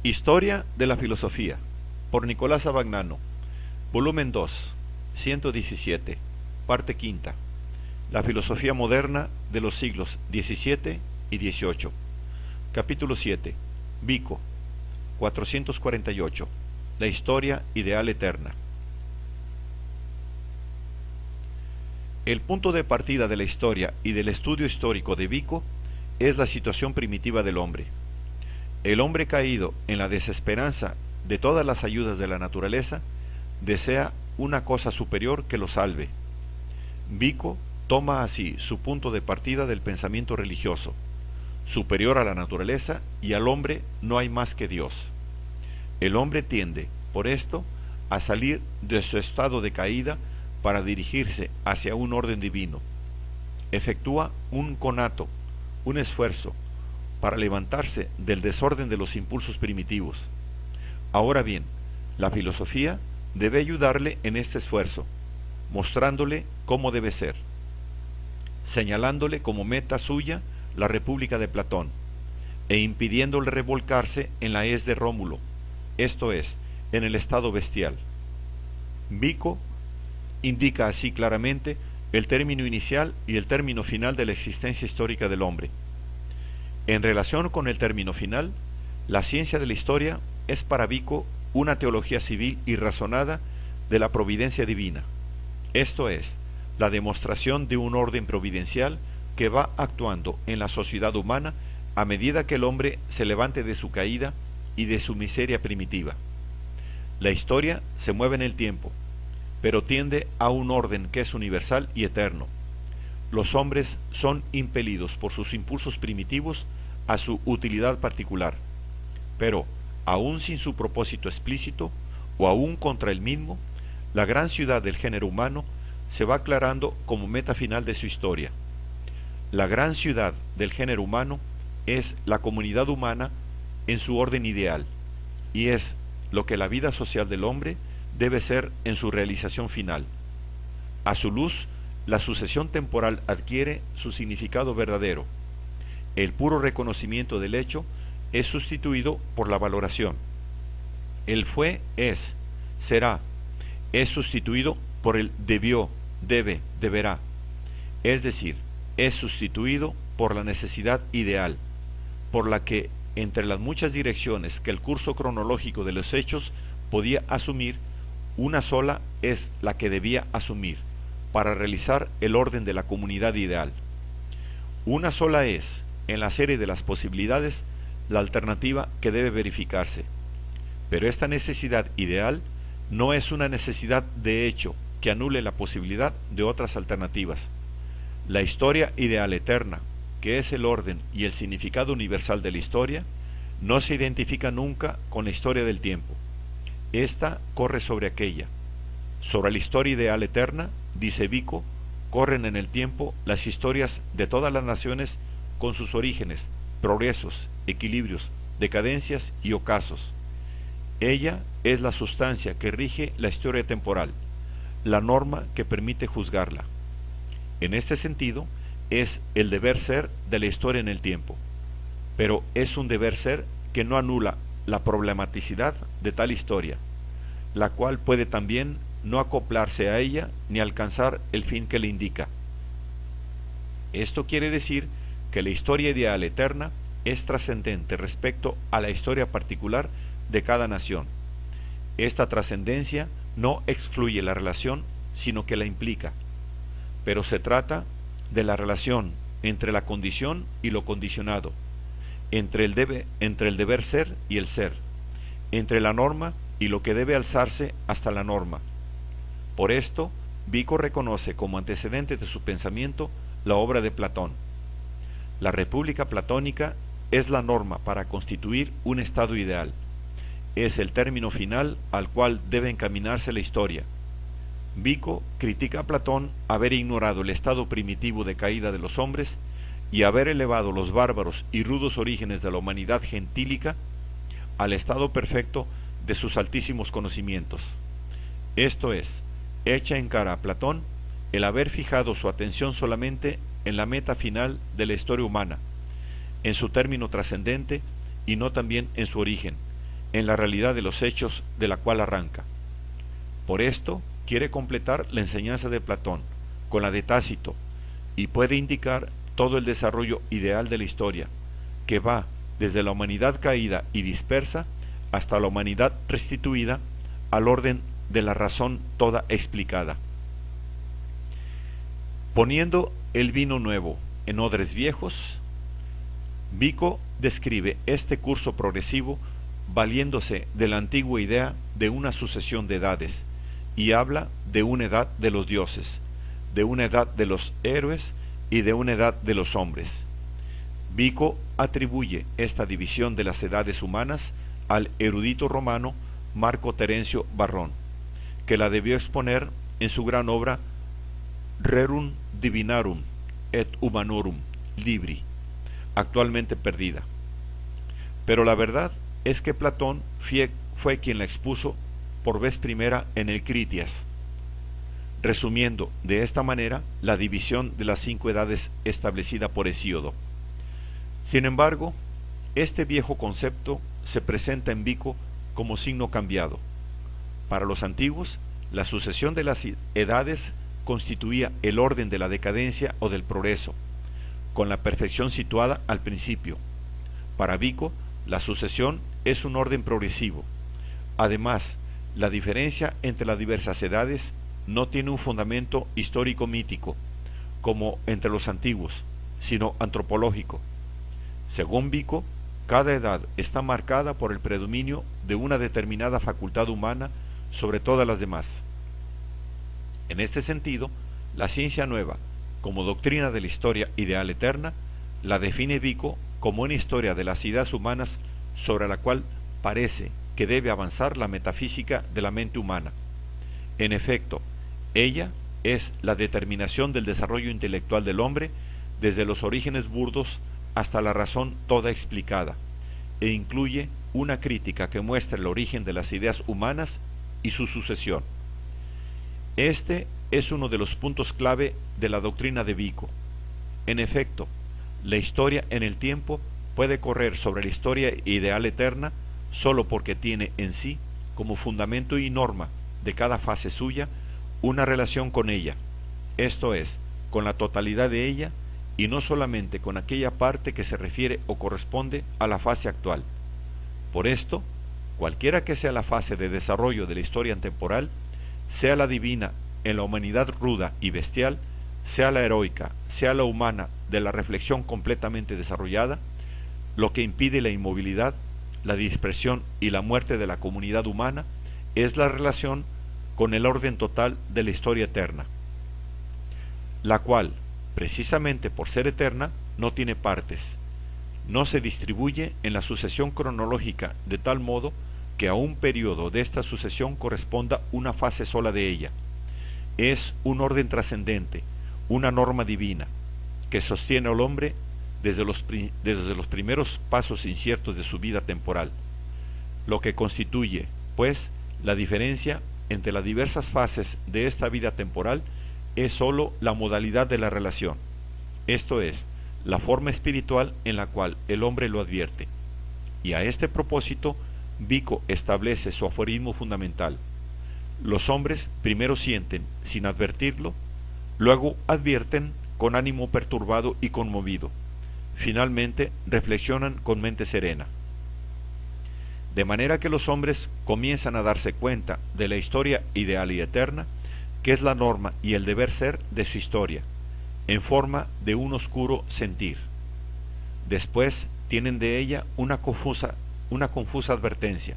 Historia de la filosofía, por Nicolás Abagnano, volumen 2, 117, parte quinta. La filosofía moderna de los siglos XVII y XVIII. Capítulo 7. Vico, 448. La historia ideal eterna. El punto de partida de la historia y del estudio histórico de Vico es la situación primitiva del hombre. El hombre caído en la desesperanza de todas las ayudas de la naturaleza desea una cosa superior que lo salve. Vico toma así su punto de partida del pensamiento religioso. Superior a la naturaleza y al hombre no hay más que Dios. El hombre tiende, por esto, a salir de su estado de caída para dirigirse hacia un orden divino. Efectúa un conato, un esfuerzo, para levantarse del desorden de los impulsos primitivos. Ahora bien, la filosofía debe ayudarle en este esfuerzo, mostrándole cómo debe ser, señalándole como meta suya la República de Platón, e impidiéndole revolcarse en la hez de Rómulo, esto es, en el estado bestial. Vico indica así claramente el término inicial y el término final de la existencia histórica del hombre. En relación con el término final, la ciencia de la historia es para Vico una teología civil y razonada de la providencia divina, esto es, la demostración de un orden providencial que va actuando en la sociedad humana a medida que el hombre se levante de su caída y de su miseria primitiva. La historia se mueve en el tiempo, pero tiende a un orden que es universal y eterno. Los hombres son impelidos por sus impulsos primitivos a su utilidad particular, pero, aun sin su propósito explícito, o aun contra el mismo, la gran ciudad del género humano se va aclarando como meta final de su historia. La gran ciudad del género humano es la comunidad humana en su orden ideal, y es lo que la vida social del hombre debe ser en su realización final. A su luz, la sucesión temporal adquiere su significado verdadero. El puro reconocimiento del hecho es sustituido por la valoración. El fue, es, será, es sustituido por el debió, debe, deberá. Es decir, es sustituido por la necesidad ideal, por la que, entre las muchas direcciones que el curso cronológico de los hechos podía asumir, una sola es la que debía asumir para realizar el orden de la comunidad ideal. Una sola es, en la serie de las posibilidades, la alternativa que debe verificarse. Pero esta necesidad ideal no es una necesidad de hecho que anule la posibilidad de otras alternativas. La historia ideal eterna, que es el orden y el significado universal de la historia, no se identifica nunca con la historia del tiempo. Esta corre sobre aquella. Sobre la historia ideal eterna, dice Vico, corren en el tiempo las historias de todas las naciones con sus orígenes, progresos, equilibrios, decadencias y ocasos. Ella es la sustancia que rige la historia temporal, la norma que permite juzgarla. En este sentido, es el deber ser de la historia en el tiempo, pero es un deber ser que no anula la problematicidad de tal historia, la cual puede también no acoplarse a ella ni alcanzar el fin que le indica. Esto quiere decir que la historia ideal eterna es trascendente respecto a la historia particular de cada nación. Esta trascendencia no excluye la relación, sino que la implica, pero se trata de la relación entre la condición y lo condicionado, entre el deber ser y el ser, entre la norma y lo que debe alzarse hasta la norma. Por esto, Vico reconoce como antecedente de su pensamiento la obra de Platón. La República Platónica es la norma para constituir un estado ideal. Es el término final al cual debe encaminarse la historia. Vico critica a Platón haber ignorado el estado primitivo de caída de los hombres y haber elevado los bárbaros y rudos orígenes de la humanidad gentílica al estado perfecto de sus altísimos conocimientos. Esto es, echa en cara a Platón el haber fijado su atención solamente en la meta final de la historia humana, en su término trascendente y no también en su origen, en la realidad de los hechos de la cual arranca. Por esto quiere completar la enseñanza de Platón con la de Tácito y puede indicar todo el desarrollo ideal de la historia, que va desde la humanidad caída y dispersa hasta la humanidad restituida al orden de la razón toda explicada. Poniendo el vino nuevo en odres viejos, Vico describe este curso progresivo valiéndose de la antigua idea de una sucesión de edades, y habla de una edad de los dioses, de una edad de los héroes y de una edad de los hombres. Vico atribuye esta división de las edades humanas al erudito romano Marco Terencio Varrón, que la debió exponer en su gran obra Rerum Divinarum et Humanorum Libri, actualmente perdida. Pero la verdad es que Platón fue quien la expuso por vez primera en el Critias, resumiendo de esta manera la división de las 5 edades establecida por Hesíodo. Sin embargo, este viejo concepto se presenta en Vico como signo cambiado. Para los antiguos, la sucesión de las edades constituía el orden de la decadencia o del progreso, con la perfección situada al principio. Para Vico, la sucesión es un orden progresivo. Además, la diferencia entre las diversas edades no tiene un fundamento histórico mítico, como entre los antiguos, sino antropológico. Según Vico, cada edad está marcada por el predominio de una determinada facultad humana sobre todas las demás. En este sentido, la ciencia nueva, como doctrina de la historia ideal eterna, la define Vico como una historia de las ideas humanas sobre la cual parece que debe avanzar la metafísica de la mente humana. En efecto, ella es la determinación del desarrollo intelectual del hombre desde los orígenes burdos hasta la razón toda explicada, e incluye una crítica que muestra el origen de las ideas humanas y su sucesión. Este es uno de los puntos clave de la doctrina de Vico. En efecto, la historia en el tiempo puede correr sobre la historia ideal eterna solo porque tiene en sí, como fundamento y norma de cada fase suya, una relación con ella, esto es, con la totalidad de ella, y no solamente con aquella parte que se refiere o corresponde a la fase actual. Por esto, cualquiera que sea la fase de desarrollo de la historia temporal, sea la divina en la humanidad ruda y bestial, sea la heroica, sea la humana de la reflexión completamente desarrollada, lo que impide la inmovilidad, la dispersión y la muerte de la comunidad humana es la relación con el orden total de la historia eterna, la cual, precisamente por ser eterna, no tiene partes, no se distribuye en la sucesión cronológica de tal modo que a un periodo de esta sucesión corresponda una fase sola de ella. Es un orden trascendente, una norma divina, que sostiene al hombre desde los primeros pasos inciertos de su vida temporal, lo que constituye, pues, la diferencia entre las diversas fases de esta vida temporal es sólo la modalidad de la relación, esto es, la forma espiritual en la cual el hombre lo advierte. Y a este propósito, Vico establece su aforismo fundamental: los hombres primero sienten sin advertirlo, luego advierten con ánimo perturbado y conmovido, finalmente reflexionan con mente serena. De manera que los hombres comienzan a darse cuenta de la historia ideal y eterna, que es la norma y el deber ser de su historia, en forma de un oscuro sentir. Después tienen de ella una confusa advertencia,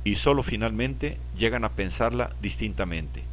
y sólo finalmente llegan a pensarla distintamente.